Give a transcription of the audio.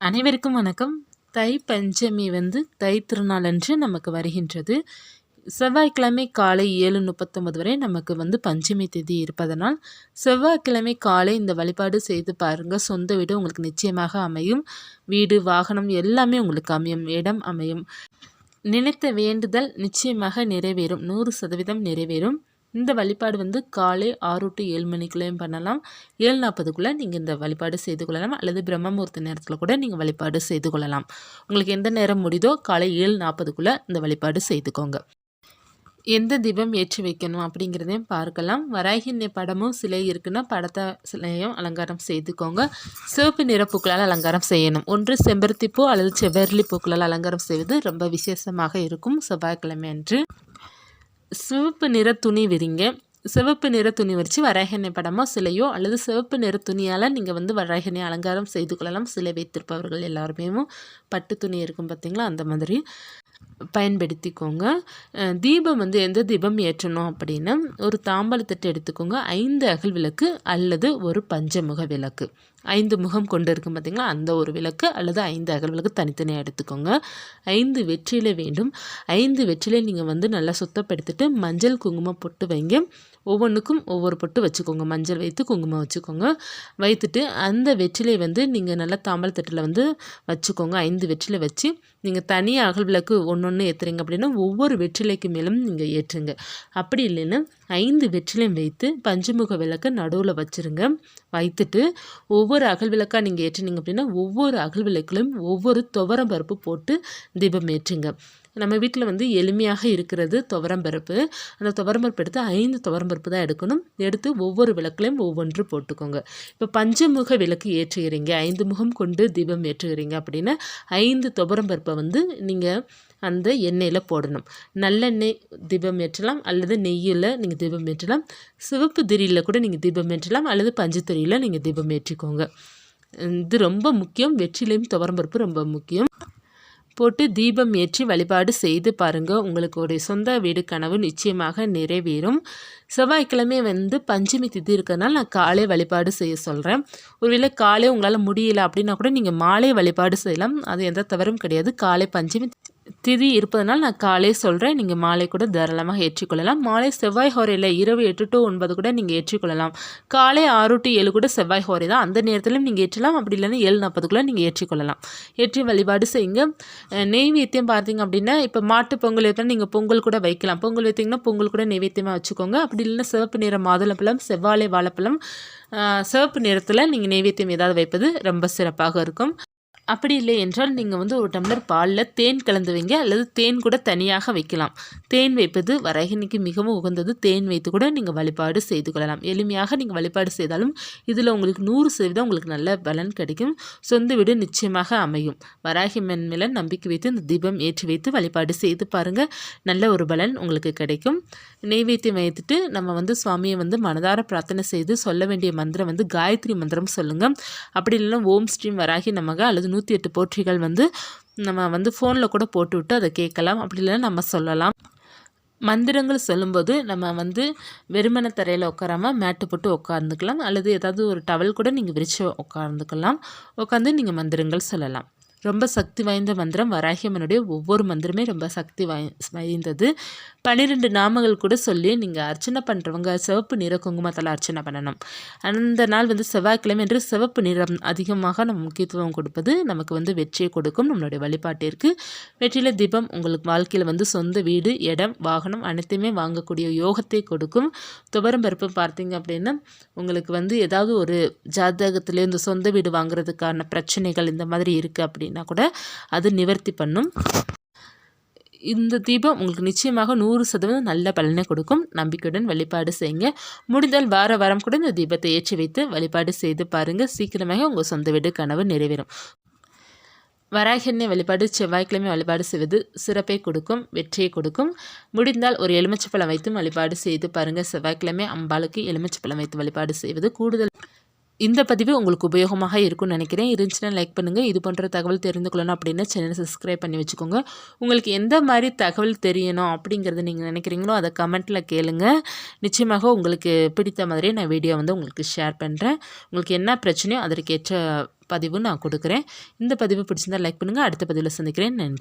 அனைவருக்கும் வணக்கம். தை பஞ்சமி தை திருநாள் அன்று நமக்கு வருகின்றது. செவ்வாய்க்கிழமை காலை 7:39 வரை நமக்கு பஞ்சமி திதி இருப்பதனால் செவ்வாய்க்கிழமை காலை இந்த வழிபாடு செய்து பாருங்கள். சொந்த வீடு உங்களுக்கு நிச்சயமாக அமையும். வீடு, வாகனம் எல்லாமே உங்களுக்கு அமையும். இடம் அமையும். நினைத்த வேண்டுதல் நிச்சயமாக நிறைவேறும். 100% நிறைவேறும். இந்த வழிபாடு காலை 6 to 7 மணிக்குள்ளேயும் பண்ணலாம். 7:40க்குள்ளே நீங்கள் இந்த வழிபாடு செய்து கொள்ளலாம். அல்லது பிரம்மமுகூர்த்த நேரத்தில் கூட நீங்கள் வழிபாடு செய்து கொள்ளலாம். உங்களுக்கு எந்த நேரம் முடியுதோ காலை 7:40க்குள்ளே இந்த வழிபாடு செய்துக்கோங்க. எந்த தீபம் ஏற்றி வைக்கணும் அப்படிங்கிறதையும் பார்க்கலாம். வராகி படமும் சிலை இருக்குன்னா படத்தை சிலையும் அலங்காரம் செய்துக்கோங்க. சிவப்பு நிற பூக்களால் அலங்காரம் செய்யணும். ஒன்று செம்பருத்தி பூ அல்லது செவ்வரளி பூக்களால் அலங்காரம் செய்வது ரொம்ப விசேஷமாக இருக்கும். செவ்வாய்க்கிழமை அன்று சிவப்பு நிற துணி விரிங்க. சிவப்பு நிற துணி வச்சு வராகி படமோ சிலையோ அல்லது சிவப்பு நிற துணியால் நீங்கள் வராகி அலங்காரம் செய்து கொள்ளலாம். சிலை வைத்திருப்பவர்கள் எல்லாருமே பட்டு துணி இருக்கும் பார்த்தீங்களா, அந்த மாதிரி பயன்படுத்திக்கோங்க. தீபம் எந்த தீபம் ஏற்றணும் அப்படின்னா, ஒரு தாம்பாளத்தட்டு எடுத்துக்கோங்க. 5 அகல் விளக்கு அல்லது ஒரு பஞ்சமுக விளக்கு. 5 முகம் கொண்டு இருக்கும் பார்த்தீங்களா, அந்த ஒரு விளக்கு அல்லது 5 அகல் விளக்கு தனித்தனியாக எடுத்துக்கோங்க. 5 வெற்றிலை வேண்டும். 5 வெற்றிலை நீங்கள் நல்லா சுத்தப்படுத்திட்டு மஞ்சள் குங்குமம் பொட்டு வைங்க. ஒவ்வொன்றுக்கும் ஒவ்வொரு பொட்டு வச்சுக்கோங்க. மஞ்சள் வைத்து குங்குமம் வச்சுக்கோங்க. வைத்துட்டு அந்த வெற்றிலை நீங்கள் நல்லா தாம்பாளத்தட்டில் வச்சுக்கோங்க. 5 வெற்றிலை வச்சு நீங்கள் தனியாக அகல் விளக்கு ஒன்று ஏற்றுறீங்க அப்படின்னா ஒவ்வொரு வெற்றிலைக்கு மேலும் நீங்கள் ஏற்றுங்க. அப்படி இல்லைன்னா 5 வெற்றிலையும் வைத்து பஞ்சமுக விளக்கை நடுவில் வச்சுருங்க. வைத்துட்டு ஒவ்வொரு அகல் விளக்காக நீங்கள் ஏற்றினீங்க அப்படின்னா ஒவ்வொரு அகல் விளக்குலையும் ஒவ்வொரு துவரம் பருப்பு போட்டு தீபம் ஏற்றுங்க. நம்ம வீட்டில் எளிமையாக இருக்கிறது துவரம்பருப்பு. அந்த துவரம்பருப்பு எடுத்து 5 துவரம்பருப்பு தான் எடுக்கணும். எடுத்து ஒவ்வொரு விளக்குலையும் ஒவ்வொன்று போட்டுக்கோங்க. இப்போ பஞ்சமுக விளக்கு ஏற்றுகிறீங்க, 5 முகம் கொண்டு தீபம் ஏற்றுகிறீங்க அப்படின்னா 5 துவரம்பருப்பை நீங்கள் அந்த எண்ணெயில் போடணும். நல்லெண்ணெய் தீபம் ஏற்றலாம் அல்லது நெய்யில் நீங்கள் தீபம் ஏற்றலாம். சிவப்பு திரியில் கூட நீங்கள் தீபம் ஏற்றலாம் அல்லது பஞ்சு திரியில் நீங்கள் தீபம் ஏற்றிக்கோங்க. இது ரொம்ப முக்கியம். வெற்றிலையும் துவரம்பருப்பு ரொம்ப முக்கியம். போட்டு தீபம் ஏற்றி வழிபாடு செய்து பாருங்கள். உங்களுக்கு சொந்த வீடு கனவு நிச்சயமாக நிறைவேறும். செவ்வாய்க்கிழமை பஞ்சமி திதி இருக்கிறதுனால நான் காலை வழிபாடு செய்ய சொல்கிறேன். ஒருவேளை காலை உங்களால் முடியல அப்படின்னா கூட நீங்கள் மாலை வழிபாடு செய்யலாம். அது எந்த தவறும் கிடையாது. காலை பஞ்சமி திதி இருப்பதனால் நான் காலை சொல்கிறேன். நீங்கள் மாலை கூட தாராளமாக ஏற்றிக்கொள்ளலாம். மாலை செவ்வாய் ஹோரையில் இரவு 8 to 9 கூட நீங்கள் ஏற்றிக்கொள்ளலாம். காலை 6 to 7 கூட செவ்வாய் ஹோரை தான். அந்த நேரத்திலும் நீங்கள் ஏற்றலாம். அப்படி இல்லைன்னா 7:40க்குள்ளே நீங்கள் ஏற்றிக்கொள்ளலாம். ஏற்றி வழிபாடு செய்யுங்க. நெய்வேத்தியம் பார்த்தீங்க அப்படின்னா, இப்போ மாட்டு பொங்கல் ஏற்றினா நீங்கள் பொங்கல் கூட வைக்கலாம். பொங்கல் வைத்திங்கன்னா பொங்கல் கூட நெய்வேத்தியமாக வச்சுக்கோங்க. அப்படி இல்லைன்னா சிவப்பு நிற மாதுளப்பழம், செவ்வாழை வாழைப்பழம், சிவப்பு நிறத்தில் நீங்கள் நெய்வேத்தியம் ஏதாவது வைப்பது ரொம்ப சிறப்பாக இருக்கும். அப்படி இல்லை என்றால் நீங்கள் ஒரு டம்ளர் பாலில் தேன் கலந்து வைங்க அல்லது தேன் கூட தனியாக வைக்கலாம். தேன் வைப்பது வராகிக்கு மிகவும் உகந்தது. தேன் வைத்து கூட நீங்கள் வழிபாடு செய்து கொள்ளலாம். எளிமையாக நீங்கள் வழிபாடு செய்தாலும் இதில் உங்களுக்கு 100% உங்களுக்கு நல்ல பலன் கிடைக்கும். சொந்த வீடு நிச்சயமாக அமையும். வராகி மேல நம்பிக்கை வைத்து இந்த தீபம் ஏற்றி வைத்து வழிபாடு செய்து பாருங்கள். நல்ல ஒரு பலன் உங்களுக்கு கிடைக்கும். நெய்வேத்தியம் வைத்துட்டு நம்ம சுவாமியை மனதார பிரார்த்தனை செய்து சொல்ல வேண்டிய மந்திரம் காயத்ரி மந்திரம் சொல்லுங்கள். அப்படி இல்லைன்னா ஓம் ஸ்ரீம் வராகி நமக அல்லது 108 போற்றிகள் நம்ம ஃபோனில் கூட போட்டுவிட்டு அதை கேட்கலாம். அப்படி இல்லைன்னா நம்ம சொல்லலாம். மந்திரங்கள் சொல்லும்போது நம்ம வெறுமன தரையில் உட்காராமல் மேட்டு போட்டு உட்காந்துக்கலாம். அல்லது ஏதாவது ஒரு டவல் கூட நீங்கள் விரித்து உட்காந்துக்கலாம். உட்காந்து நீங்கள் மந்திரங்கள் சொல்லலாம். ரொம்ப சக்தி வாய்ந்த மந்திரம். வராகி அம்மனுடைய ஒவ்வொரு மந்திரமே ரொம்ப சக்தி வாய்ந்தது. 12 நாமங்கள் கூட சொல்லி நீங்கள் அர்ச்சனை பண்ணுறவங்க சிவப்பு நிற குங்குமத்தால் அர்ச்சனை பண்ணணும். அந்த நாள் செவ்வாய்க்கிழமை என்று சிவப்பு நிறம் அதிகமாக நம்ம முக்கியத்துவம் கொடுப்பது நமக்கு வெற்றியை கொடுக்கும். நம்மளுடைய வழிபாட்டிற்கு வெற்றில தீபம் உங்களுக்கு வாழ்க்கையில் சொந்த வீடு, இடம், வாகனம் அனைத்தையுமே வாங்கக்கூடிய யோகத்தை கொடுக்கும். துவரம் பருப்பு பார்த்தீங்க அப்படின்னா உங்களுக்கு ஏதாவது ஒரு ஜாதகத்திலே இந்த சொந்த வீடு வாங்குறதுக்கான பிரச்சனைகள் இந்த மாதிரி இருக்குது அப்படின்னா கூட அது நிவர்த்தி பண்ணும். இந்த தீபம் உங்களுக்கு நிச்சயமாக 100% நல்ல பலனை கொடுக்கும். நம்பிக்கையுடன் வழிபாடு செய்யுங்க. முடிந்தால் வாரம் கூட இந்த தீபத்தை ஏற்றி வைத்து வழிபாடு செய்து பாருங்கள். சீக்கிரமாக உங்கள் சொந்த வீடு கனவு நிறைவேறும். வராகி வழிபாடு செவ்வாய்க்கிழமை வழிபாடு செய்வது சிறப்பை கொடுக்கும், வெற்றியை கொடுக்கும். முடிந்தால் ஒரு எலுமிச்சைப்பழம் வைத்து வழிபாடு செய்து பாருங்கள். செவ்வாய்க்கிழமை அம்பாளுக்கு எலுமிச்சைப்பழம் வைத்து வழிபாடு செய்வது கூடுதல் இந்த பதிவு உங்களுக்கு உபயோகமாக இருக்கும்னு நினைக்கிறேன். இருந்துச்சுன்னா லைக் பண்ணுங்கள். இது போன்ற தகவல் தெரிந்து கொள்ளணும் அப்படின்னா சேனலை சப்ஸ்கிரைப் பண்ணி வச்சுக்கோங்க. உங்களுக்கு எந்த மாதிரி தகவல் தெரியணும் அப்படிங்கிறத நீங்கள் நினைக்கிறீங்களோ அதை கமெண்ட்டில் கேளுங்க. நிச்சயமாக உங்களுக்கு பிடித்த மாதிரியே நான் வீடியோ வந்து உங்களுக்கு ஷேர் பண்ணுறேன். உங்களுக்கு என்ன பிரச்சனையோ அதற்கேற்ற பதிவு நான் கொடுக்குறேன். இந்த பதிவு பிடிச்சிருந்தால் லைக் பண்ணுங்கள். அடுத்த பதிவில் சந்திக்கிறேன். நன்றி.